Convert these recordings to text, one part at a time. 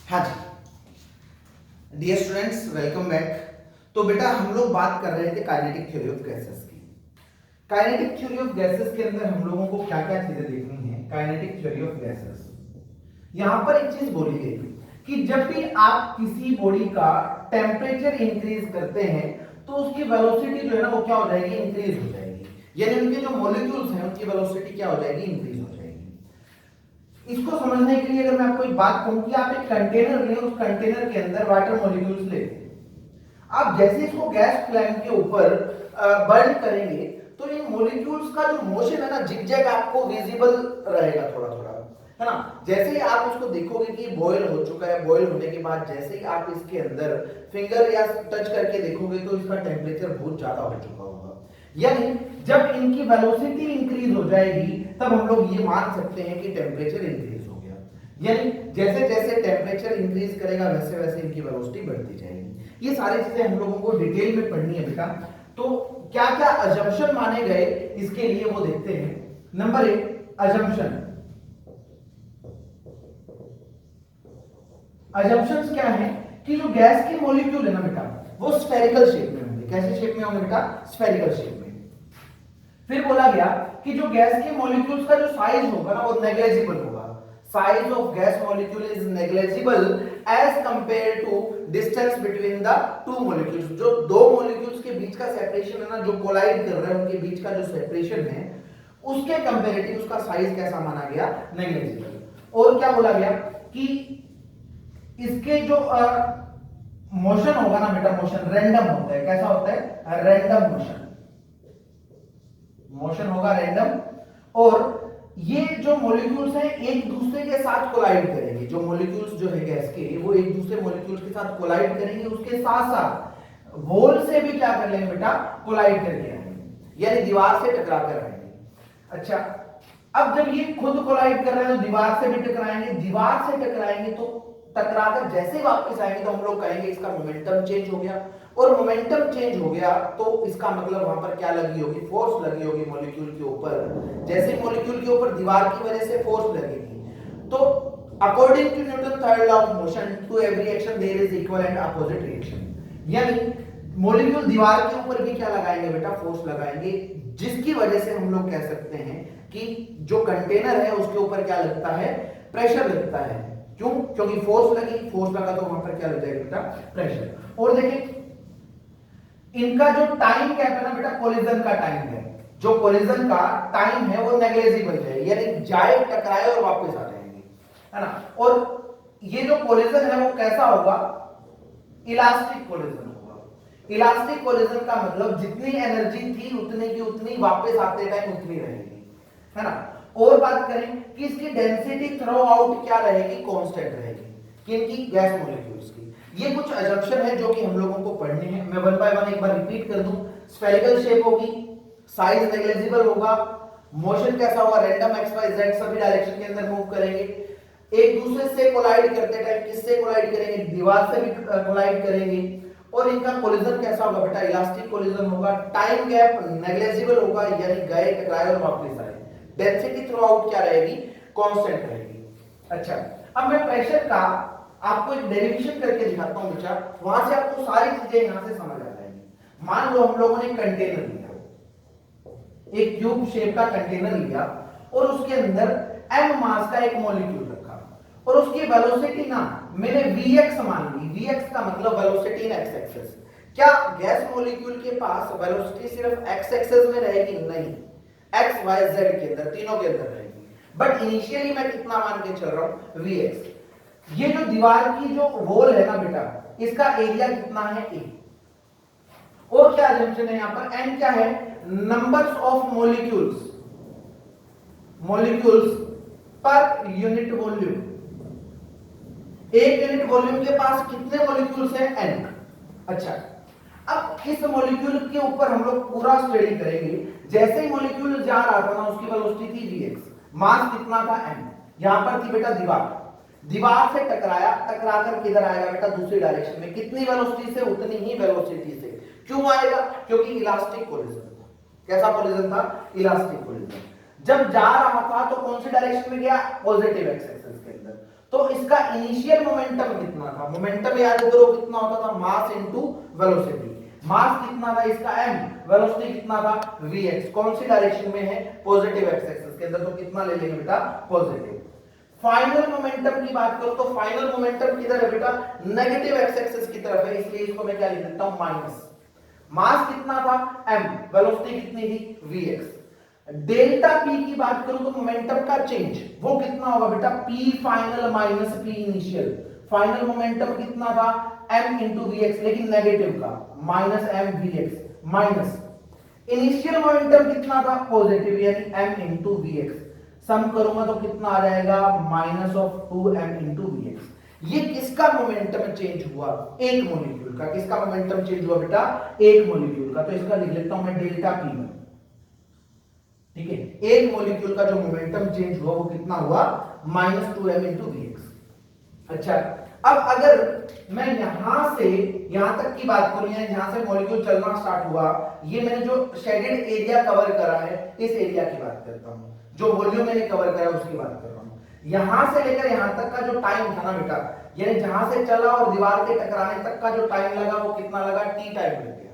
हाँ जी dear students, welcome back. तो बेटा हम लोग बात कर रहे थे काइनेटिक थ्योरी ऑफ गैसेस की। काइनेटिक थ्योरी ऑफ गैसेस के अंदर हम लोगों को क्या क्या चीजें देखनी है। काइनेटिक थ्योरी ऑफ गैसेस, यहां पर एक चीज बोली गई कि जब भी आप किसी बॉडी का टेम्परेचर इंक्रीज करते हैं तो उसकी वेलोसिटी जो है ना वो क्या हो जाएगी, इंक्रीज हो जाएगी। यानी उनके जो मॉलिक्यूल्स हैं उनकी वेलोसिटी क्या हो जाएगी, इंक्रीज हो जाएगी। इसको समझने के लिए अगर मैं आपको एक बात कहूं कि आप एक कंटेनर लें, उस कंटेनर के अंदर वाटर मॉलिक्यूल्स लेते हैं, आप जैसे इसको गैस फ्लेम के ऊपर बर्न करेंगे तो इन मॉलिक्यूल्स का जो मोशन है ना, जिगजैग आपको विजिबल रहेगा थोड़ा थोड़ा, है ना। जैसे ही आप उसको देखोगे कि बॉयल हो चुका है, बॉयल होने के बाद जैसे ही आप इसके अंदर फिंगर या टच करके देखोगे तो इसका टेम्परेचर बहुत ज्यादा हो चुका होगा। यानी जब इनकी वेलोसिटी इंक्रीज हो जाएगी तब हम लोग ये मान सकते हैं कि टेम्परेचर इंक्रीज हो गया। यानी जैसे जैसे टेम्परेचर इंक्रीज करेगा वैसे वैसे इनकी वेलोसिटी बढ़ती जाएगी। ये सारी चीजें हम लोगों को डिटेल में पढ़नी है बेटा। तो क्या क्या अजम्पशन माने गए इसके लिए वो देखते हैं। Number 1 assumption. अजम्पशंस क्या है कि जो गैस के मॉलिक्यूल है ना बेटा वो स्फेरिकल शेप में होंगे। कैसे शेप में होंगे बेटा, स्फेरिकल शेप में। फिर बोला गया कि जो गैस के मॉलिक्यूल्स का जो साइज होगा ना वो नेग्लिजिबल होगा। Size of gas molecule is negligible as compare to distance between the two molecules. जो दो मॉलिक्यूल्स के बीच का सेपरेशन है ना, जो कोलाइड कर रहे हैं उनके बीच का जो सेपरेशन है उसके कंपैरेटिव उसका साइज कैसा माना गया, नेग्लिजिबल। और क्या बोला गया कि इसके जो मोशन होगा ना बेटा, मोशन रैंडम होता है। कैसा होता है, रैंडम मोशन। मोशन होगा रैंडम। और ये जो मॉलिक्यूल्स हैं एक दूसरे के साथ कोलाइड करेंगे। जो मॉलिक्यूल्स जो है गैस के वो एक दूसरे मॉलिक्यूल्स के साथ कोलाइड करेंगे, उसके साथ साथ वॉल से भी क्या कर लेंगे बेटा, कोलाइड करके आएंगे, यानी दीवार से टकरा कर आएंगे। अच्छा, अब जब ये खुद कोलाइड कर रहे हैं तो दीवार से भी टकराएंगे, दीवार से टकराएंगे तो टकराकर जैसे वापस आएंगे तो हम लोग कहेंगे इसका मोमेंटम चेंज हो गया। और मोमेंटम चेंज हो गया तो इसका मतलब वहां पर क्या लगी होगी, फोर्स लगी होगी मॉलिक्यूल के ऊपर। जैसे मॉलिक्यूल के ऊपर दीवार की वजह से फोर्स लगेगी तो according to Newton third law of motion to every action there is equal and opposite reaction. यानी मॉलिक्यूल दीवार के ऊपर भी क्या लगाएंगे बेटा, फोर्स लगाएंगे, जिसकी वजह से हम लोग कह सकते हैं कि जो कंटेनर है उसके ऊपर क्या लगता है, प्रेशर लगता है। क्यों? क्योंकि फोर्स लगी, फोर्स लगा तो वहां पर क्या लग जाएगा बेटा, प्रेशर। और देखिए इनका जो टाइम गैप है ना बेटा, कोलिजन का टाइम गैप, जो कोलिजन का टाइम है वो नेग्लिजिबल है, यानी जाए टकराए और वापस आ जाएंगे, है ना। और ये जो कोलिजन है वो कैसा होगा, इलास्टिक कोलिजन होगा। इलास्टिक कोलिजन का मतलब जितनी एनर्जी थी उतनी की उतनी वापस आते टाइम उतनी रहेगी, है ना। और बात करें कि इसकी डेंसिटी थ्रू आउट क्या रहेगी, कांस्टेंट रहेगी, किनकी, गैस मॉलिक्यूल्स की। ये कुछ अजम्पशन है जो कि हम लोगों को पढ़ने हैं। मैं वन बाय वन एक बार रिपीट कर दूं। स्फेरिकल शेप होगी, साइज नेग्लिजिबल होगा, मोशन कैसा होगा, रैंडम एक्स वाई जेड सभी डायरेक्शन के अंदर मूव करेंगे, एक दूसरे से कोलाइड करते टाइम किससे कोलाइड करेंगे, दीवार से भी कोलाइड करेंगे। और इनका कोलिजन कैसा होगा बेटा, इलास्टिक कोलिजन होगा, टाइम गैप नेग्लिजिबल होगा, यानी गए टकराए और वापस आए। डेंसिटी थ्रू आउट क्या रहेगी, कांस्टेंट रहेगी। अच्छा, अब मैं प्रेशर का आपको एक डेरिवेशन करके दिखाता हूं बच्चा, वहां से आपको सारी चीजें यहां से समझ आ जाएंगी। मान लो हम लोगों ने कंटेनर लिया, एक क्यूब शेप का कंटेनर लिया और उसके अंदर m मास का एक मॉलिक्यूल रखा और उसकी वेलोसिटी ना मैंने vx मान ली। vx का मतलब वेलोसिटी इन x एक्सिस। क्या गैस मॉलिक्यूल के पास वेलोसिटी सिर्फ x एक्सिस में रहेगी? नहीं, x y z के अंदर, तीनों के अंदर रहेगी। बट इनिशियली मैं कितना मान के चल रहा हूं, vx। ये जो दीवार की जो वॉल है ना बेटा, इसका एरिया कितना है, a। और क्या अजम्पशन है यहां पर, n क्या है, numbers of molecules, molecules per unit volume. एक यूनिट वॉल्यूम के पास कितने मॉलिक्यूल्स हैं, n। अच्छा, अब इस मॉलिक्यूल के ऊपर हम लोग पूरा स्टडी करेंगे। जैसे ही मॉलिक्यूल जा रहा था ना उसकी वेलोसिटी थी vx, मास कितना था, m। यहां पर थी बेटा दीवार, दीवार से टकराया, टकराकर किधर आएगा बेटा, दूसरी डायरेक्शन में। कितनी वेलोसिटी से, उतनी ही वेलोसिटी से। क्यों आएगा, क्योंकि इलास्टिक कोलिजन था। कैसा कोलिजन था, इलास्टिक कोलिजन। जब जा रहा था तो कौन सी डायरेक्शन में गया, पॉजिटिव एक्स एक्सिस के अंदर। तो इसका इनिशियल मोमेंटम कितना था? मोमेंटम याद करो कितना होता था? Mass into velocity. मास कितना था इसका m, वेलोसिटी कितना था vx। कौन सी डायरेक्शन में है? पॉजिटिव एक्स एक्सिस के अंदर, तो कितना ले लेंगे बेटा? पॉजिटिव। फाइनल मोमेंटम की बात करो तो फाइनल मोमेंटम किधर है बेटा? नेगेटिव एक्स एक्सिस की तरफ है, इसलिए इसको मैं क्या लिख देता हूं? माइनस। मास कितना था? m, वेलोसिटी कितनी थी? vx। डेल्टा p की बात करूं तो मोमेंटम का चेंज वो कितना होगा बेटा? p final minus p initial. Final momentum कितना था? m इंटू vx, लेकिन नेगेटिव का, minus m vx minus initial momentum कितना था? पॉजिटिव, यानी m इंटू vx। सम करूंगा तो कितना आ जाएगा? Minus of 2m into vx। ये किसका मोमेंटम चेंज हुआ? एक मॉलिक्यूल का। किसका मोमेंटम चेंज हुआ बेटा? एक मॉलिक्यूल का। तो इसका लिख लेता हूं मैं डेल्टा p। ठीक है, एक मॉलिक्यूल का जो मोमेंटम चेंज हुआ वो कितना हुआ? Minus 2m into vx। अच्छा, अब अगर मैं यहां से यहां तक की बात करूं, यहां से मॉलिक्यूल चलना स्टार्ट हुआ, ये मैंने जो शेडेड एरिया कवर करा है इस एरिया की बात करता हूं, जो वॉल्यूम मैंने कवर करा उसकी बात कर रहा हूं। यहां से लेकर यहां तक का जो टाइम था ना बेटा, यानी जहां से चला और दीवार के टकराने तक का जो टाइम लगा वो कितना लगा? t टाइम लग गया।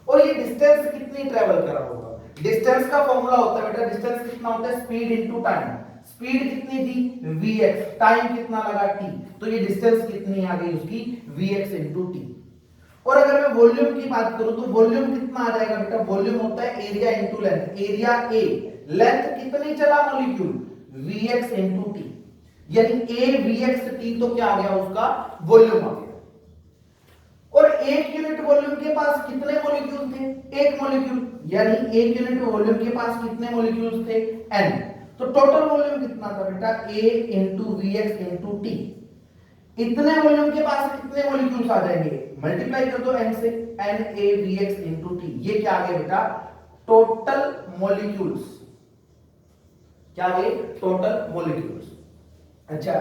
और ये डिस्टेंस कितनी ट्रेवल करा होगा? डिस्टेंस का फॉर्मूला होता है बेटा, डिस्टेंस कितना होता है? Speed into time. स्पीड कितनी थी? vx। टाइम कितना लगा? t। तो ये डिस्टेंस कितनी आ गई उसकी? vx into t। और अगर मैं वॉल्यूम की बात करूं तो वॉल्यूम कितना आ जाएगा बेटा? वॉल्यूम होता है area into length. Area a, length कितनी चला मॉलिक्यूल? vx इनटू t, यानी a vx t, तो क्या आ गया? उसका वॉल्यूम आ गया। और एक यूनिट वॉल्यूम के पास कितने मॉलिक्यूल थे? एक मॉलिक्यूल, यानी एक यूनिट वॉल्यूम के पास कितने मॉलिक्यूल्स थे? n। तो टोटल वॉल्यूम कितना था बेटा? a into vx into t। इतने वॉल्यूम के पास कितने मॉलिक्यूल्स आ जाएंगे? मल्टीप्लाई कर दो n से, n a vx into t। ये क्या आ गया बेटा? Total molecules. क्या आ गए? Total molecules. अच्छा,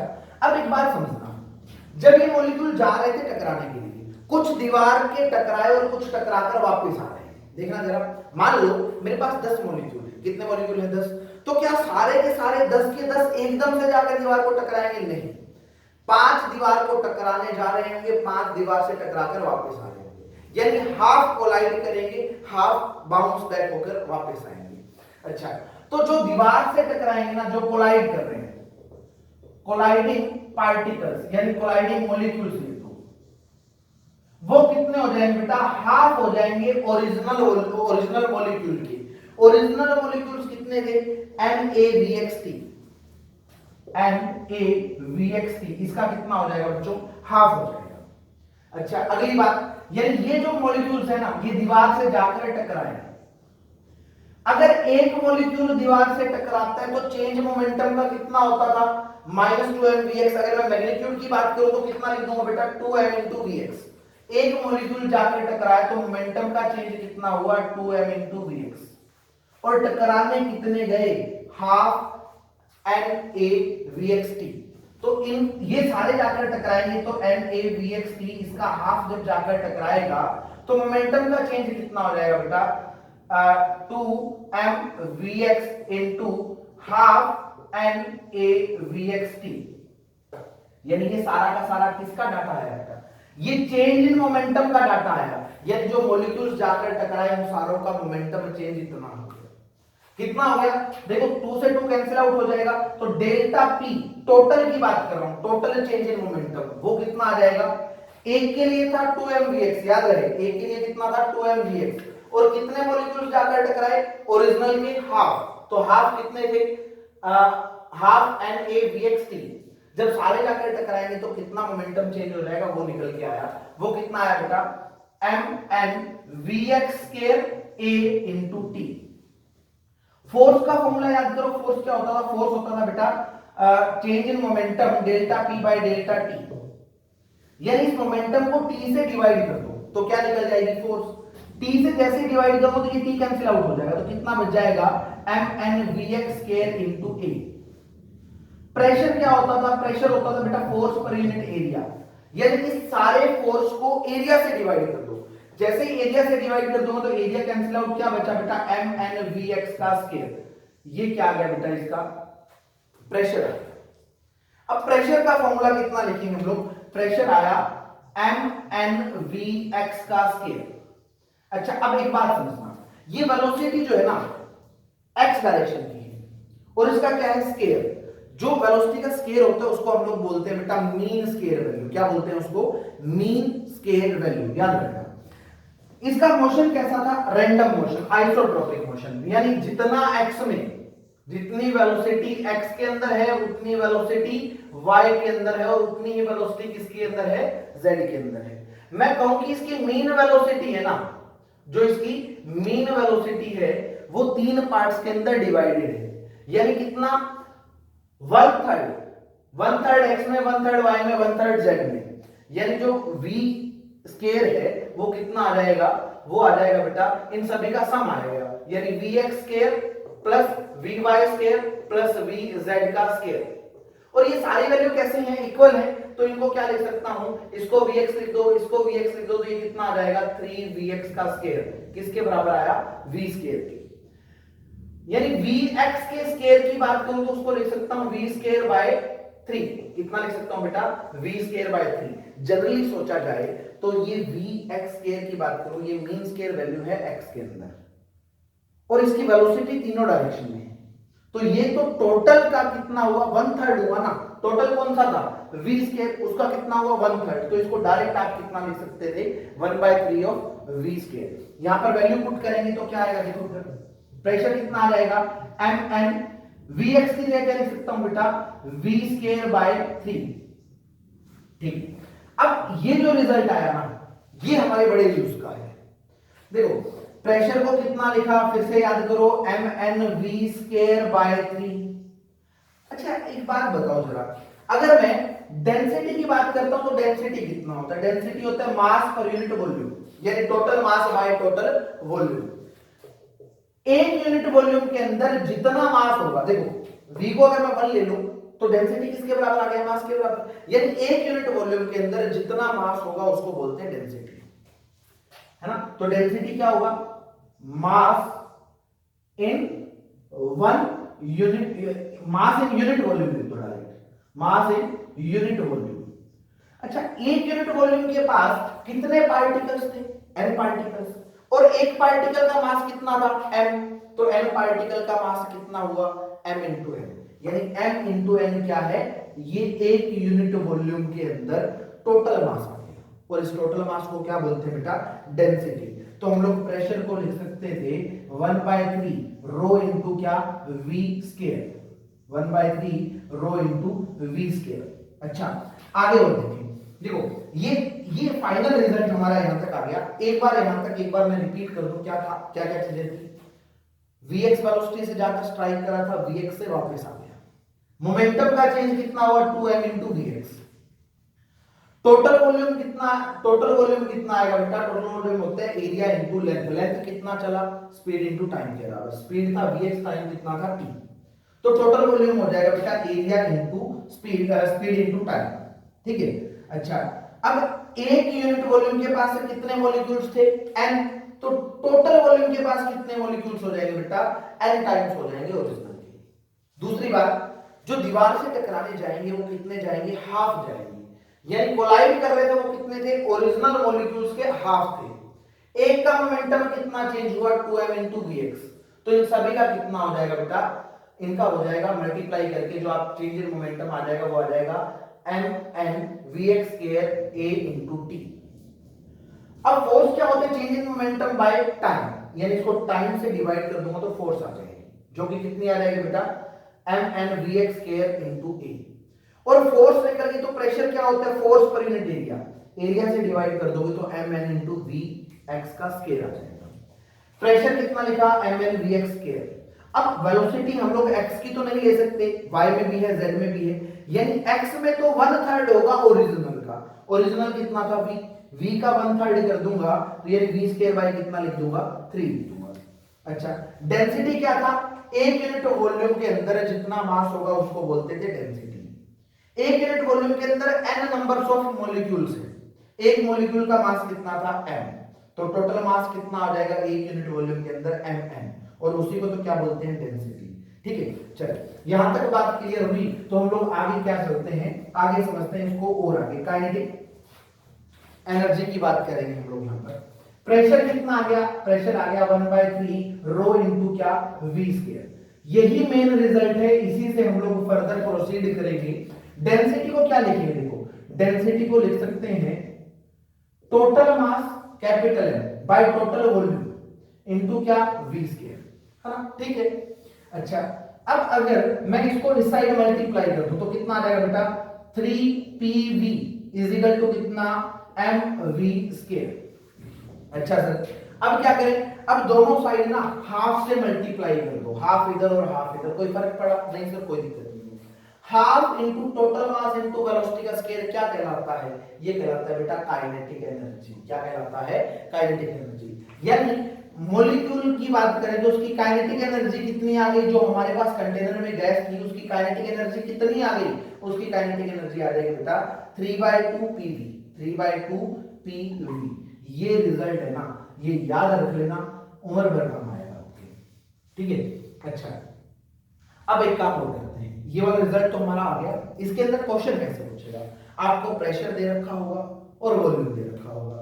अब एक बात समझना, जब ये मॉलिक्यूल जा रहे थे टकराने के लिए, कुछ दीवार के टकराए और कुछ टकराकर वापस आ रहे हैं। देखना जरा, मान लो मेरे पास 10 मॉलिक्यूल है। कितने मॉलिक्यूल हैं? 10। तो क्या सारे के सारे 10 के 10 एकदम से जाकर दीवार को टकराएंगे? नहीं। 5 दीवार को टकराने जा रहे होंगे, 5 दीवार से टकराकर वापस आ रहे होंगे, यानी हाफ कोलाइड करेंगे, हाफ बाउंस बैक होकर वापस आएंगे। अच्छा, तो जो दीवार से टकराएंगे ना, जो कोलाइड कर रहे हैं, कोलाइडिंग पार्टिकल्स यानी कोलाइडिंग मॉलिक्यूल्स, वो कितने हो जाएंगे बेटा? हाफ हो जाएंगे ओरिजिनल मॉलिक्यूल के। ओरिजिनल मॉलिक्यूल्स कितने थे? NaVXT। NaVXT, इसका कितना हो जाएगा बच्चों? हाफ हो जाएगा। अच्छा, अगली बात, यानी ये जो मॉलिक्यूल्स है ना, ये दीवार से जाकर टकराए। अगर एक मॉलिक्यूल दीवार से टकराता है तो चेंज मोमेंटम का कितना होता था? Minus 2mvx। अगर मैं मैग्नीट्यूड की बात करूं तो कितना लिख दूंगा बेटा? 2m into vx। एक मॉलिक्यूल जाकर टकराया तो मोमेंटम का चेंज कितना हुआ? 2m into vx। और टकराने कितने गए? Half NaVXT। तो इन ये सारे जाकर टकराएंगे तो NaVXT, इसका हाफ जब जाकर टकराएगा तो मोमेंटम का चेंज कितना हो जाएगा बेटा? 2mvx into half NaVXT। यानी ये सारा का सारा किसका डाटा आया बेटा? ये चेंज इन मोमेंटम का डाटा आया। यानी जो मॉलिक्यूल्स जाकर टकराए उन सारों का मोमेंटम चेंज इतना हो गया। कितना हो गया? देखो 2 से 2 कैंसिल आउट हो जाएगा, तो डेल्टा p, टोटल की बात कर रहा हूं, टोटल चेंज इन मोमेंटम, वो कितना आ जाएगा? एक के लिए था 2mvx, याद रहे, एक के लिए कितना था? 2mvx। और कितने मॉलिक्यूल्स जाकर टकराए? ओरिजिनल के हाफ। तो हाफ कितने थे? Half NaVXT। जब सारे जाकर टकराएंगे तो कितना मोमेंटम चेंज हो जाएगा? वो निकल के आया। वो कितना आया बेटा? mnvx² a into t। Force का फॉर्मूला याद करो, फोर्स क्या होता था? फोर्स होता था बेटा change in momentum delta p by delta t। यानी इस मोमेंटम को t से डिवाइड कर दो तो क्या निकल जाएगी? फोर्स। t से जैसे डिवाइड करो तो ये t कैंसिल आउट हो जाएगा, तो कितना बच जाएगा? mnvx² into a। प्रेशर क्या होता था? प्रेशर होता था बेटा फोर्स पर यूनिट एरिया। यानी कि सारे फोर्स को एरिया से डिवाइड कर दो। जैसे ही एरिया से डिवाइड कर दूंगा तो एरिया कैंसिल आउट, क्या बचा बेटा? mnvx का स्क्वायर। ये क्या आ गया बेटा? इसका प्रेशर। अब प्रेशर का फॉर्मूला कितना लिखेंगे हम लोग, प्रेशर आया एम एन वी एक्स का स्केयर। अच्छा अब एक बात समझना, ये वेलोसिटी जो है ना एक्स डायरेक्शन की है और इसका क्या है स्केयर। जो वेलोसिटी का स्केयर होता है उसको हम लोग बोलते हैं बेटा मीन स्केयर वैल्यू। क्या बोलते हैं उसको, मीन स्केयर वैल्यू, याद रखना। इसका मोशन कैसा था, रैंडम मोशन, आइसोट्रोपिक मोशन, यानी जितना एक्स में जितनी वेलोसिटी x के अंदर है उतनी वेलोसिटी y के अंदर है और उतनी ही वेलोसिटी किसके अंदर है, z के अंदर है। मैं कहूं कि इसकी मीन वेलोसिटी है ना, जो इसकी मीन वेलोसिटी है वो तीन पार्ट्स के अंदर डिवाइडेड है, यानी कितना, वन थर्ड x में, वन थर्ड y में, वन थर्ड z में, यानी जो v स्केयर है वो कितना आ जाएगा, वो आ जाएगा बेटा इन सभी का सम आएगा, यानी vx square plus vy square plus vz का स्केयर। और ये सारी वैल्यू कैसे हैं, इक्वल है, तो इनको क्या लिख सकता हूं, इसको vx लिख दो, इसको vx लिख दो, तो ये कितना आ जाएगा 3vx का स्केयर, किसके बराबर आया, v स्केयर के। यानी vx के स्केयर की बात करूं तो उसको लिख सकता हूं v स्केयर बाय 3, कितना लिख सकता हूं बेटा, v स्केयर बाय 3। जनरली सोचा जाए तो ये vx स्केयर की बात करूं, ये मीन स्केयर वैल्यू है x के अंदर और इसकी वेलोसिटी तीनों डायरेक्शन में है, तो ये तो टोटल का कितना हुआ, वन थर्ड हुआ ना। टोटल कौन सा था, v स्केयर, उसका कितना हुआ वन थर्ड, तो इसको डायरेक्ट आप कितना लिख सकते थे, 1/3 ऑफ v स्केयर। यहां पर वैल्यू पुट करेंगे तो क्या आएगा, देखो प्रेशर कितना आ जाएगा, एम एन vx की जगह क्या लिख सकता हूं बेटा, v स्केयर बाय 3। ठीक, अब ये जो रिजल्ट आया ना ये हमारे बड़े यूज का है। देखो प्रेशर को कितना लिखा, फिर से याद करो, M N V square by 3। अच्छा एक बात बताओ जरा, अगर मैं डेंसिटी की बात करता हूं तो डेंसिटी कितना होता है, डेंसिटी होता है मास पर यूनिट वॉल्यूम, यानी total mass by total volume. एक यूनिट वॉल्यूम के अंदर जितना मास होगा, देखो v को अगर मैं 1 ले लूं तो डेंसिटी किसके बराबर आ गया, मास के बराबर, यानी एक यूनिट वॉल्यूम के अंदर जितना मास होगा उसको बोलते हैं डेंसिटी, है ना। तो डेंसिटी क्या होगा, mass in one unit, mass in unit volume लिख दो direct, mass in unit volume. अच्छा एक यूनिट वॉल्यूम के पास कितने पार्टिकल्स थे, n पार्टिकल्स, और एक पार्टिकल का मास कितना था, m, तो n पार्टिकल का मास कितना हुआ, m इंटू n, यानी m इंटू n क्या है, ये एक यूनिट वॉल्यूम के अंदर टोटल मास आ गया, और इस टोटल मास को क्या बोलते हैं बेटा, डेंसिटी। तो हम लोग प्रेशर को लिख सकते थे 1/3 रो इंटू क्या, v square, 1/3 rho into v square. अच्छा आगे और देखें, देखो ये फाइनल रिजल्ट हमारा यहां तक आ गया। एक बार यहां तक एक बार मैं रिपीट कर दूं, क्या था, क्या क्या चीजें थी, vx वेलोसिटी से जाकर स्ट्राइक करा था, vx से वापस आ गया, मोमेंटम का चेंज कितना हुआ, 2m into vx। Total volume कितना, टोटल वॉल्यूम कितना आएगा बेटा, टोटल वॉल्यूम होता है एरिया इनटू लेंथ, लेंथ कितना चला, स्पीड इनटू टाइम के बराबर, स्पीड था vx, टाइम कितना था t, तो टोटल वॉल्यूम हो जाएगा बेटा area into speed, speed into time, ठीक है। अच्छा अब एक यूनिट वॉल्यूम के पास कितने मॉलिक्यूल्स थे, n, तो टोटल वॉल्यूम के पास कितने मॉलिक्यूल्स हो जाएंगे बेटा, n टाइम्स हो जाएंगे ओरिजिनल के। दूसरी बात, जो दीवार से टकराने जाएंगे वो कितने जाएंगे, हाफ जाएंगे, यानी कोलाइड कर रहे थे वो कितने थे, ओरिजिनल मॉलिक्यूल्स के हाफ थे। एक का मोमेंटम कितना चेंज हुआ, 2m इंटू vx, तो इन सभी का कितना हो जाएगा बेटा, इनका हो जाएगा मल्टीप्लाई करके जो आप चेंज इन मोमेंटम आ जाएगा वो आ जाएगा mn vx square a into t। अब फोर्स क्या होते हैं, change in momentum by time, यानी इसको टाइम से डिवाइड कर दूंगा तो फोर्स आ जाएगी, जो कि कितनी आ जाएगी बेटा, mn vx square into a। और फोर्स लेकर के तो प्रेशर क्या होता है, force per unit area, area से डिवाइड कर दोगे तो mn इंटू vx का स्क्वायर आ जाएगा। प्रेशर कितना लिखा, mn vx स्क्वायर। अब वेलोसिटी हम लोग x की तो नहीं ले सकते, y में भी है z में भी है, यानी x में तो 1/3 होगा ओरिजिनल का, ओरिजिनल कितना था v का 1/3 कर दूंगा तो यानी v स्क्वायर बाय कितना लिख दूंगा, 3 लिख दूंगा। अच्छा डेंसिटी क्या था, एक यूनिट वॉल्यूम के अंदर जितना मास होगा उसको बोलते थे डेंसिटी। एक यूनिट वॉल्यूम के अंदर n नंबर्स ऑफ मॉलिक्यूल्स है, एक मॉलिक्यूल का मास कितना था m, तो टोटल मास कितना आ जाएगा एक यूनिट वॉल्यूम के अंदर mn, और उसी को तो क्या बोलते हैं डेंसिटी। ठीक है, चलो यहां तक बात क्लियर हुई। तो हम लोग आगे क्या चलते हैं, आगे समझते हैं इसको और आगे। काइनेटिक एनर्जी की बात करेंगे हम लोग यहाँ पर। प्रेशर कितना आ गया, प्रेशर आ गया 1/3 रो इंटू क्या, वी स्क्वायर। यही मेन रिजल्ट है, इसी से हम लोग फर्दर प्रोसीड करेंगे। डेंसिटी को क्या लिखेंगे, देखो डेंसिटी को लिख सकते हैं total mass capital M by total volume into क्या, वी स्क्वायर, है ना, ठीक है। अच्छा, अब अगर मैं इसको इस साइड मल्टीप्लाई कर दूं तो कितना आ जाएगा बेटा, 3pv इज इक्वल टू कितना, mv स्क्वायर। अच्छा सर, अब क्या करें, अब दोनों साइड ना हाफ से मल्टीप्लाई कर दो, हाफ इधर और हाफ इधर, कोई फर्क पड़ा नहीं सर, कोई दिक्कत नहीं है। Half into total mass into velocity का स्क्वायर क्या कहलाता है, ये कहलाता है बेटा काइनेटिक एनर्जी। क्या कहलाता है, काइनेटिक एनर्जी। यानी मॉलिक्यूल की बात करें तो उसकी काइनेटिक एनर्जी कितनी आ गई, जो हमारे पास कंटेनर में गैस थी उसकी काइनेटिक एनर्जी कितनी आ गई, उसकी काइनेटिक एनर्जी आ जाएगी बेटा 3/2 pv, 3/2 pv। ये रिजल्ट है ना, ये याद रख लेना, उम्र भर काम आएगा आपके, ठीक है। अच्छा, अब एक काम और करते हैं, ये वाला रिजल्ट तो हमारा आ गया, इसके अंदर क्वेश्चन कैसे पूछेगा, आपको प्रेशर दे रखा होगा और वॉल्यूम दे रखा होगा।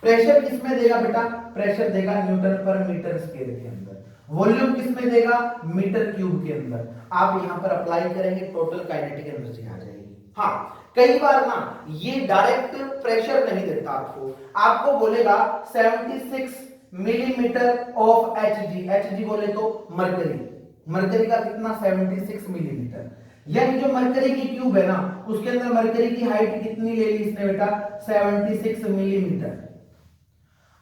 प्रेशर किसमें देगा बेटा, प्रेशर देगा न्यूटन पर मीटर स्क्वायर के अंदर, वॉल्यूम किसमें देगा, मीटर क्यूब के अंदर। आप यहां पर अप्लाई करेंगे, टोटल काइनेटिक एनर्जी आ जाएगी। हाँ, कई बार ना ये डायरेक्ट प्रेशर नहीं देता आपको बोलेगा 76 मिलीमीटर ऑफ Hg, Hg बोले तो मरकरी, मरकरी का कितना 76 मिलीमीटर। यानी जो मरकरी की क्यूब है ना, उसके अंदर मरकरी की हाइट कितनी ले ली इसने बेटा, 76 मिलीमीटर।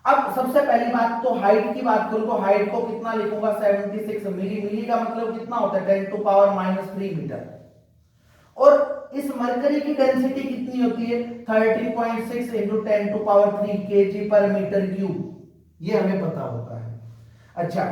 अब सबसे पहली बात तो हाइट की बात करूं तो हाइट को कितना लिखूंगा, 76 मिली का मतलब कितना होता है 10 टू पावर -3 मीटर। और इस मरकरी की डेंसिटी कितनी होती है, 13.6 इंटू 10 टू पावर 3 kg पर मीटर क्यूब, ये हमें पता होता है। अच्छा,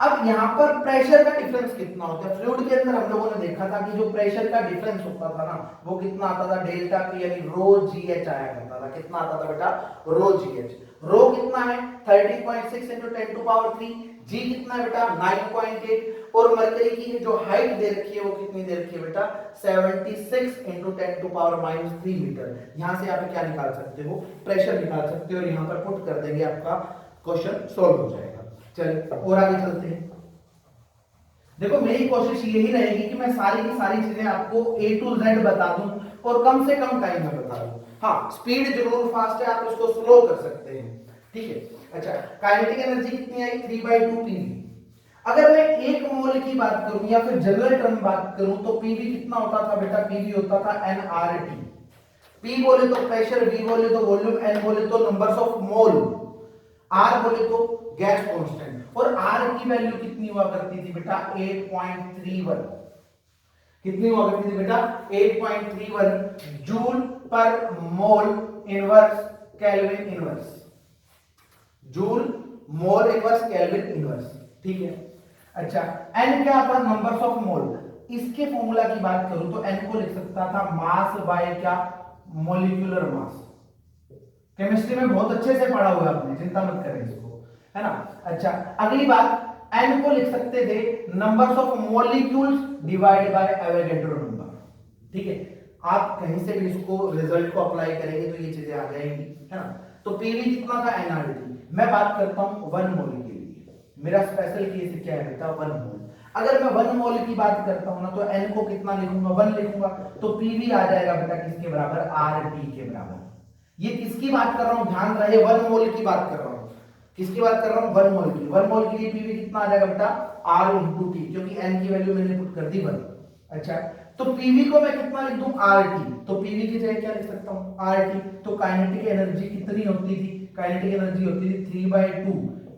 अब यहां पर प्रेशर का डिफरेंस कितना होता है, फ्लूइड के अंदर हम लोगों ने देखा था कि जो प्रेशर का डिफरेंस होता था ना, वो कितना आता था, डेल्टा पी यानी रो जी एच आया करता था। कितना आता था बेटा, रो जी एच। रो कितना है 13.6 इंटू 10 टू पावर 3, जी कितना है बेटा 9.8, और मरकरी की जो हाइट दे रखी है वो कितनी दे रखी है बेटा 76 इंटू 10 टू पावर -3 मीटर। यहां से आप क्या निकाल सकते हो, प्रेशर निकाल सकते हो, और यहां पर पुट कर देंगे, आपका क्वेश्चन सॉल्व हो जाएगा। चलिए और आगे चलते हैं। देखो मेरी कोशिश यही रहेगी कि मैं सारी की सारी चीजें आपको A to Z बता दूं और कम से कम टाइम में बता दूं। हाँ, स्पीड जरूर फास्ट है, आप इसको स्लो कर सकते हैं, ठीक है। अच्छा, काइनेटिक एनर्जी कितनी आई 3/2 pv। अगर मैं 1 मोल की बात करूं या फिर जनरल टर्म बात करूं तो pv कितना होता था बेटा, pv होता था nRT। p बोले तो प्रेशर, v बोले तो वॉल्यूम, n बोले तो नंबर्स ऑफ मोल, r बोले तो गैस कांस्टेंट। और r की वैल्यू कितनी हुआ करती थी बेटा 8.31। कितनी हुआ करती थी बेटा 8.31 जूल पर mole inverse kelvin inverse, joule mole inverse kelvin inverse, ठीक है। अच्छा, n क्या था, नंबर्स ऑफ मोल। इसके फॉर्मूला की बात करूं तो n को लिख सकता था मास बाय क्या, मॉलिक्यूलर मास। केमिस्ट्री में बहुत अच्छे से पढ़ा हुआ आपने, चिंता मत करें इसको, है ना। अच्छा, अगली बात, n को लिख सकते थे numbers of molecules divide by Avogadro number, ठीक है। आप कहीं से भी इसको रिजल्ट को अप्लाई करेंगे तो ये चीजें आ जाएंगी, है ना। तो पीवी कितना था nRT। मैं बात करता हूं 1 मोल के लिए, मेरा स्पेशल केस क्या है बेटा 1 मोल। अगर मैं 1 मोल की बात करता हूं ना तो n को कितना लिखूंगा 1 लिखूंगा, तो पीवी आ जाएगा बेटा किसके बराबर, RT के बराबर। ये किसकी बात कर रहा हूं, ध्यान रहे 1 मोल की बात कर रहा हूं, किसकी बात कर रहा हूं 1 मोल की। 1 मोल के लिए पीवी कितना आ जाएगा बेटा R into T, क्योंकि n की वैल्यू मैंने पुट कर दी 1। अच्छा, तो पीवी को मैं कितना लिख दूं RT, तो पीवी की जगह क्या लिख सकता हूं RT। तो काइनेटिक एनर्जी कितनी होती थी, काइनेटिक एनर्जी होती थी 3/2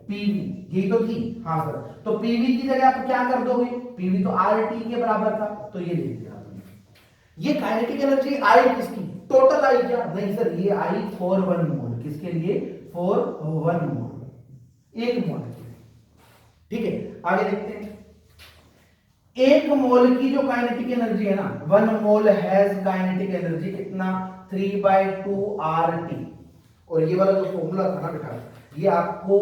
पीवी, यही तो थी, हाँ सर। तो पीवी की जगह आप क्या कर दोगे, पीवी तो RT के बराबर था, तो ये लिख दिया आपने। ये काइनेटिक एनर्जी आई किसकी, टोटल आई क्या, नहीं सर, ये आई फॉर 1 मोल, किसके लिए, फॉर 1 मोल, 1 मोल के लिए, ठीक है। आगे देखते हैं, 1 मोल की जो काइनेटिक एनर्जी है ना, 1 मोल हैज काइनेटिक एनर्जी कितना 3/2 RT। और ये वाला जो फॉर्मूला था ना बेटा, ये आपको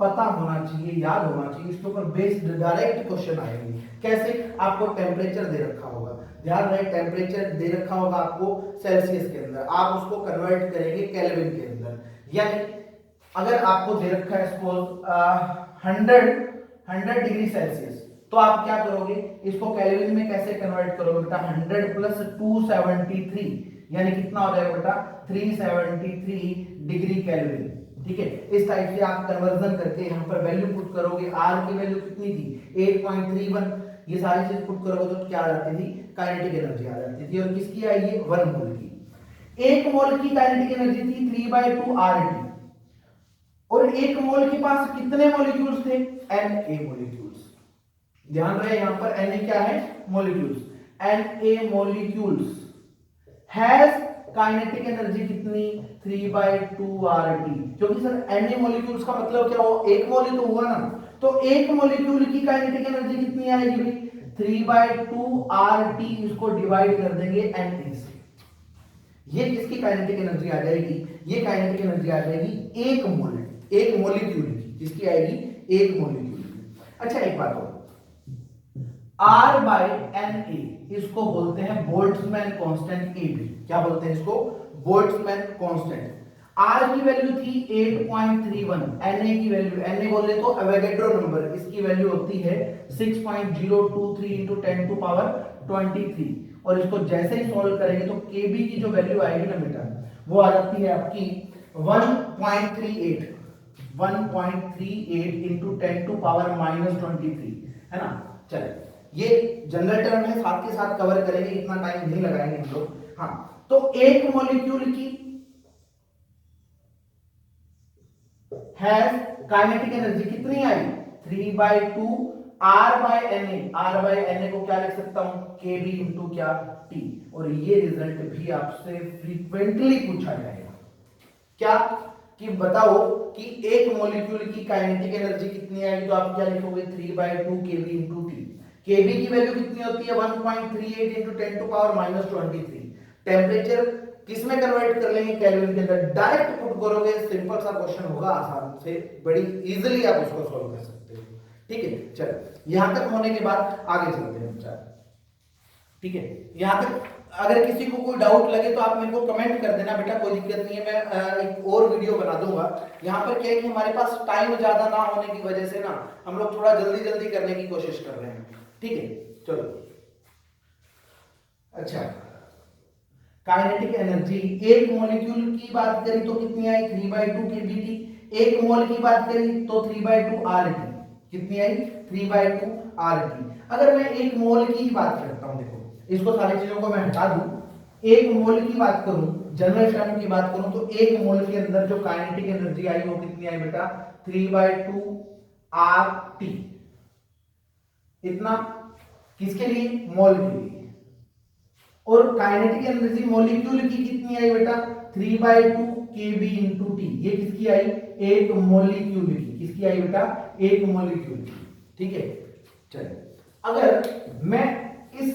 पता होना चाहिए, याद होना चाहिए, इसके ऊपर बेस्ड डायरेक्ट क्वेश्चन आएंगे। कैसे? आपको टेम्परेचर दे रखा होगा, ध्यान रहे, टेम्परेचर दे रखा होगा आपको सेल्सियस के अंदर, आप उसको कन्वर्ट करेंगे केल्विन के अंदर। यानी अगर आपको दे रखा है सपोज 100 डिग्री सेल्सियस, तो आप क्या करोगे, इसको केल्विन में कैसे कन्वर्ट करोगे बेटा? 100 प्लस 273 यानी कितना हो जाएगा बेटा? 373 डिग्री केल्विन। ठीक है, इस टाइप से आप कन्वर्जन करके यहाँ पर वैल्यू पुट करोगे। आर की वैल्यू कितनी थी? 8.31। ये सारी चीज पुट करोगे तो क्या आ जाती थी? काइनेटिक एनर्जी आ जाती थी। और किसकी आई है? 1 मोल की। 1 मोल की काइनेटिक एनर्जी थी 3/2 RT। और 1 मोल के पास कितने मॉलिक्यूल्स थे? Na molecules. ध्यान रहे यहां पर Na क्या है? Molecules. Na molecules has kinetic energy कितनी? 3/2 RT। क्योंकि सर Na मॉलिक्यूल्स का मतलब क्या हो? 1 मोल ही तो हुआ ना, तो 1 मॉलिक्यूल की काइनेटिक एनर्जी कितनी आएगी भाई? 3/2 RT। इसको डिवाइड कर देंगे Na से, ये किसकी काइनेटिक एनर्जी आ जाएगी? ये काइनेटिक एनर्जी आ जाएगी 1 मोल, 1 मॉलिक्यूल की। किसकी आएगी? 1 मॉलिक्यूल की। अच्छा एक बात और, R/Na इसको बोलते हैं बोल्ट्जमैन कांस्टेंट। AB क्या बोलते हैं इसको? Boltzmann constant. R की वैल्यू थी 8.31, Na की वैल्यू, Na बोले तो एवोगैड्रो नंबर, इसकी वैल्यू होती है 6.023 × 10⁻23। और इसको जैसे ही सॉल्व करेंगे तो Kb की जो वैल्यू आएगी ना बेटा, वो आ जाती है आपकी 1.38 × 10⁻23, है ना। चलिए, ये जनरल टर्म है, साथ के साथ कवर करेंगे, इतना टाइम नहीं लगाएंगे हम लोग। हाँ, तो 1 मॉलिक्यूल की हैज काइनेटिक एनर्जी कितनी आई? 3/2 R/Na। R/Na को क्या लिख सकता हूं? Kb इंटू क्या? T। और ये रिजल्ट भी आपसे फ्रीक्वेंटली पूछा जाएगा। क्या कि बताओ कि 1 मॉलिक्यूल की काइनेटिक एनर्जी कितनी आएगी, तो आप क्या लिखोगे? 3/2 Kb इंटू T। Kb की वैल्यू कितनी होती है? 1.38 × 10⁻23। टेम्परेचर किस में कन्वर्ट कर लेंगे? केल्विन के अंदर। डायरेक्ट पुट करोगे, सिंपल सा क्वेश्चन होगा, आसान से, बड़ी इजीली आप उसको सॉल्व कर सकते हो। ठीक है, चलो यहां तक होने के बाद आगे चलते हैं हम। ठीक है, यहां तक अगर किसी को कोई डाउट लगे तो आप मेरे को कमेंट कर देना बेटा, कोई दिक्कत नहीं है, मैं एक और वीडियो बना दूंगा। यहाँ पर क्या है कि हमारे पास टाइम ज्यादा ना होने की वजह से ना हम लोग थोड़ा जल्दी जल्दी करने की कोशिश कर रहे हैं। ठीक है, चलो। अच्छा, काइनेटिक एनर्जी 1 मॉलिक्यूल की बात करी तो कितनी आई? 3/2 kBT। 1 मोल की बात करी तो 3/2 RT। कितनी आई? 3/2 RT। अगर मैं 1 मोल की बात करता हूं, देखो इसको सारी चीजों को मैं हटा दूं, 1 मोल की बात करूं, जनरल टर्म की बात करूं, तो 1 मोल के अंदर जो काइनेटिक एनर्जी आई वो कितनी आई बेटा? 3/2 RT। इतना किसके लिए? मोल के लिए। और काइनेटिक एनर्जी मॉलिक्यूल की कितनी आई बेटा? 3/2 Kb इंटू T। ये किसकी आई? 1 मॉलिक्यूल की। किसकी आई बेटा? 1 मॉलिक्यूल की। ठीक है, चलिए अगर मैं इस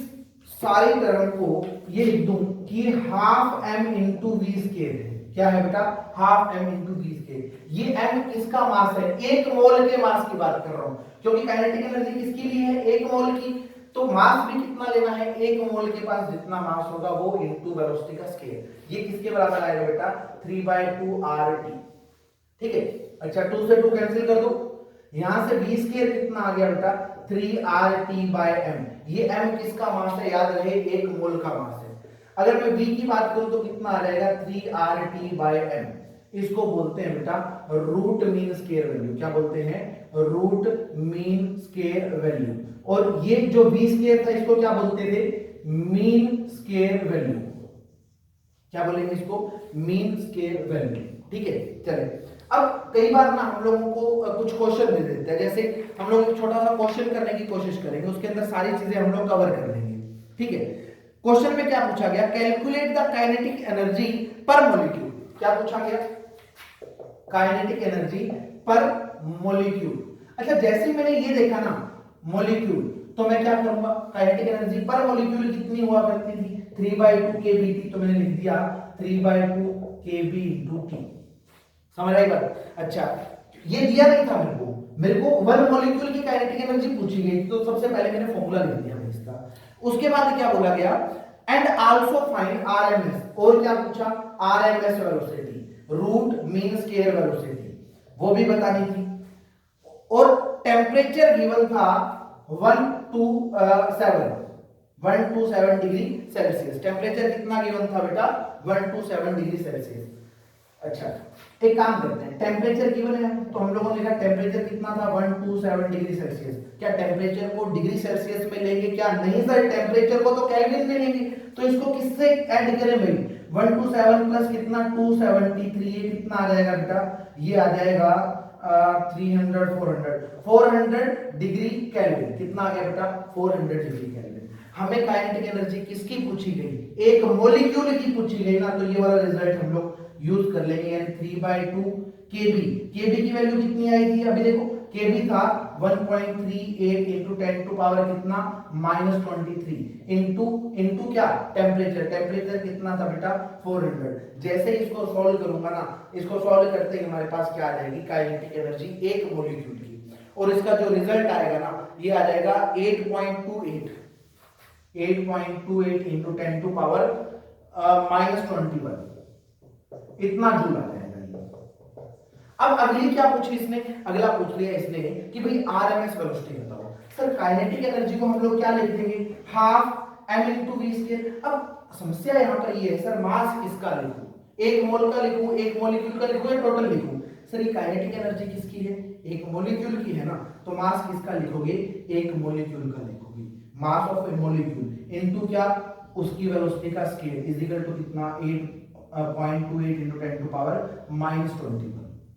सारी टर्म को ये लिख दूं कि half m into V square है। क्या है बेटा? Half m into V square. ये m किसका मास है? 1 मोल के मास की बात कर रहा हूं, क्योंकि काइनेटिक एनर्जी किसके लिए है? 1 मोल की। तो मास भी कितना लेना है? 1 मोल के पास जितना मास होगा वो इनटू वेलोसिटी का स्केयर। ये किसके बराबर आएगा बेटा? 3/2 RT। ठीक है, अच्छा 2 से 2 कैंसिल कर दो, यहां से v स्केयर कितना आ गया बेटा? 3RT/m। ये m किसका मास है? याद रहे 1 मोल का मास है। अगर मैं v की बात करूं तो कितना आ जाएगा? 3RT/m। इसको बोलते हैं बेटा रूट मीन स्केयर वैल्यू। क्या बोलते हैं? Root mean square value. और ये जो v स्केयर था इसको क्या बोलते थे? Mean square value. क्या बोलेंगे इसको? Mean square value. ठीक है, चलिए अब कई बार ना हम लोगों को कुछ क्वेश्चन दे देते हैं, जैसे हम लोग एक छोटा सा क्वेश्चन करने की कोशिश करेंगे, उसके अंदर सारी चीजें हम लोग कवर कर लेंगे। ठीक है, क्वेश्चन में क्या पूछा गया? कैलकुलेट द काइनेटिक एनर्जी पर मॉलिक्यूल। क्या पूछा गया? काइनेटिक एनर्जी पर मॉलिक्यूल। अच्छा, जैसे मैंने ये देखा ना मॉलिक्यूल, तो मैं क्या करूंगा? काइनेटिक एनर्जी पर मॉलिक्यूल कितनी हुआ करती थी? 3/2 kBT। तो मैंने लिख दिया 3/2 kB × T। समझ आई बात? अच्छा, ये दिया नहीं था मेरे को वन मॉलिक्यूल की काइनेटिक एनर्जी पूछी गई, तो सबसे पहले मैंने फॉर्मूला लिख दिया भाई इसका। उसके बाद क्या बोला गया, एंड आल्सो फाइंड आरएमएस, और क्या पूछा, RMS velocity, root mean square velocity, वो भी बतानी थी। और टेम्परेचर गिवन था 127 डिग्री सेल्सियस। टेम्परेचर कितना गिवन था बेटा, 127 डिग्री सेल्सियस। अच्छा एक काम करते हैं, टेम्परेचर गिवन है तो हम लोगों ने लिखा टेम्परेचर कितना था 127 डिग्री सेल्सियस। क्या टेम्परेचर को डिग्री सेल्सियस में लेंगे, क्या नहीं सर, टेम्परेचर को तो केल्विन में लेंगे। तो इसको किससे ऐड करें भाई, 127 प्लस कितना 273, ये कितना आ जाएगा बेटा, ये आ जाएगा 400 डिग्री केल्विन। कितना आ गया बेटा, 400 डिग्री केल्विन। हमें काइनेटिक एनर्जी किसकी पूछी गई, एक मॉलिक्यूल की पूछी गई ना, तो ये वाला रिजल्ट हम लोग यूज कर लेंगे, यानी 3/2 केबी। केबी की वैल्यू कितनी आई थी, अभी देखो केबी था 1.38 इंटू 10 टू पावर कितना -23 इंटू क्या, टेम्परेचर कितना था बेटा 400। जैसे इसको सॉल्व करूंगा ना, इसको सॉल्व करते ही हमारे पास क्या आ जाएगी, काइनेटिक एनर्जी एक मॉलिक्यूल की, और इसका जो रिजल्ट आएगा ना, ये आ जाएगा 8.28 इंटू 10 टू पावर -21, इतना जूल आ जाएगा। अब अगली क्या पूछी इसने, अगला पूछ लिया इसने कि भाई आरएमएस वेलोसिटी बताओ। सर काइनेटिक एनर्जी को हम लोग क्या लिख देंगे, half M into V square. अब समस्या यहाँ पर ये है सर, मास किसका लिखूं, एक मोल का लिखूं, एक मॉलिक्यूल का लिखूं या टोटल लिखूं। सर ये काइनेटिक एनर्जी किसकी है, एक मॉलिक्यूल की है ना, तो मास किसका लिखोगे, एक मॉलिक्यूल का लिखोगे। Mass of A molecule into क्या, उसकी वेलोसिटी का स्केल इज इक्वल टू कितना 8.28 इंटू 10 टू पावर -21।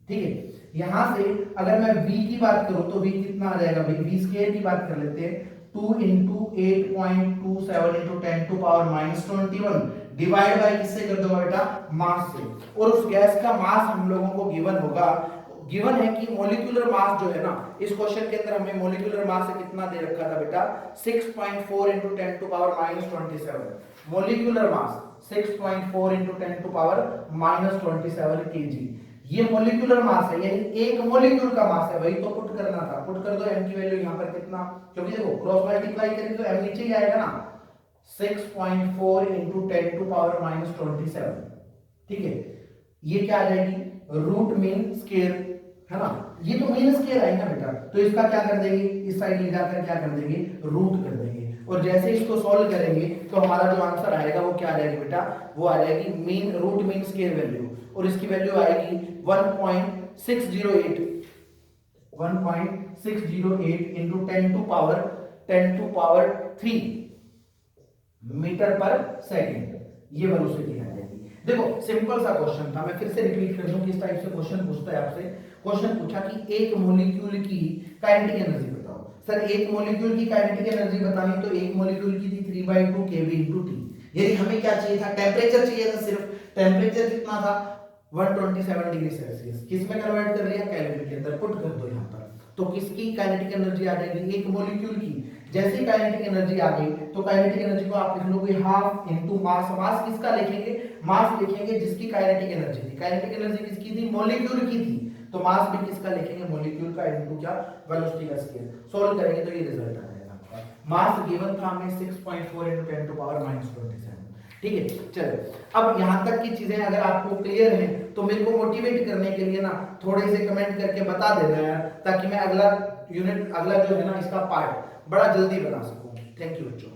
ठीक है, यहां से अगर मैं v की बात करूं तो v कितना आ जाएगा भाई, v स्क्वायर की बात कर लेते हैं, 2 into 8.27 into 10 to power -21 divide by किससे कर दो बेटा, मास से। और उस गैस का मास हम लोगों को गिवन है कि मॉलिक्यूलर मास जो है ना, इस क्वेश्चन के अंदर हमें मॉलिक्यूलर मास से कितना दे रखा था बेटा, 6.4 into 10 to power -27। Molecular mass 6.4 into 10 to power -27 KG, ये मॉलिक्यूलर मास है, यानी एक मॉलिक्यूल का मास है, वही तो पुट करना था। पुट कर दो m की वैल्यू यहाँ पर कितना, क्योंकि देखो क्रॉस मल्टीप्लाई करेंगे तो m नीचे ही आएगा ना, 6.4 इंटू 10 टू पावर -27। ठीक है, ये क्या आ जाएगी, रूट मीन स्क्वायर है ना, ये तो मीन स्क्वायर आई ना बेटा, तो इसका क्या कर देंगे, इस साइड ले जाकर क्या कर देंगे, रूट कर देंगे। और जैसे इसको सॉल्व करेंगे तो हमारा जो आंसर आएगा वो क्या आ जाएगी बेटा, वो आ जाएगी mean root mean square value, और इसकी वैल्यू आएगी 1.608 इंटू 10 टू पावर 3 मीटर पर सेकेंड, ये वेलोसिटी आ जाएगी। देखो सिंपल सा क्वेश्चन था, मैं फिर से रिपीट कर दूं किस टाइप से क्वेश्चन पूछता है आपसे। क्वेश्चन पूछा कि एक मॉलिक्यूल की काइनेटिक एनर्जी बताओ। सर एक मॉलिक्यूल की काइनेटिक एनर्जी बतानी, तो एक मॉलिक्यूल की थी 3/2 kb इंटू टी। यदि हमें क्या चाहिए था, टेम्परेचर चाहिए था, सिर्फ टेम्परेचर कितना था 127 डिग्री सेल्सियस। किसमें कन्वर्ट कर लिया, केल्विन के अंदर पुट कर दो यहाँ पर, तो किसकी काइनेटिक एनर्जी आ जाएगी, एक मॉलिक्यूल की। जैसे काइनेटिक एनर्जी आ गई तो काइनेटिक एनर्जी को आप लिख लोगे हाफ इनटू मास। मास किसका लिखेंगे, मास लिखेंगे जिसकी काइनेटिक एनर्जी थी। काइनेटिक एनर्जी किसकी थी, मॉलिक्यूल की थी, तो मास भी किसका लिखेंगे, मॉलिक्यूल का इनटू क्या, वेलोसिटी का स्केल। सॉल्व करेंगे तो ये रिजल्ट आ जाएगा आपका। मास गिवन था हमें 6.4 इंटू 10 टू पावर -27। ठीक है, चलो अब यहां तक की चीजें अगर आपको क्लियर हैं तो मेरे को मोटिवेट करने के लिए ना थोड़े से कमेंट करके बता देना यार, ताकि मैं अगला यूनिट, अगला जो है ना इसका पार्ट बड़ा जल्दी बना सकूं। थैंक यू बच्चों।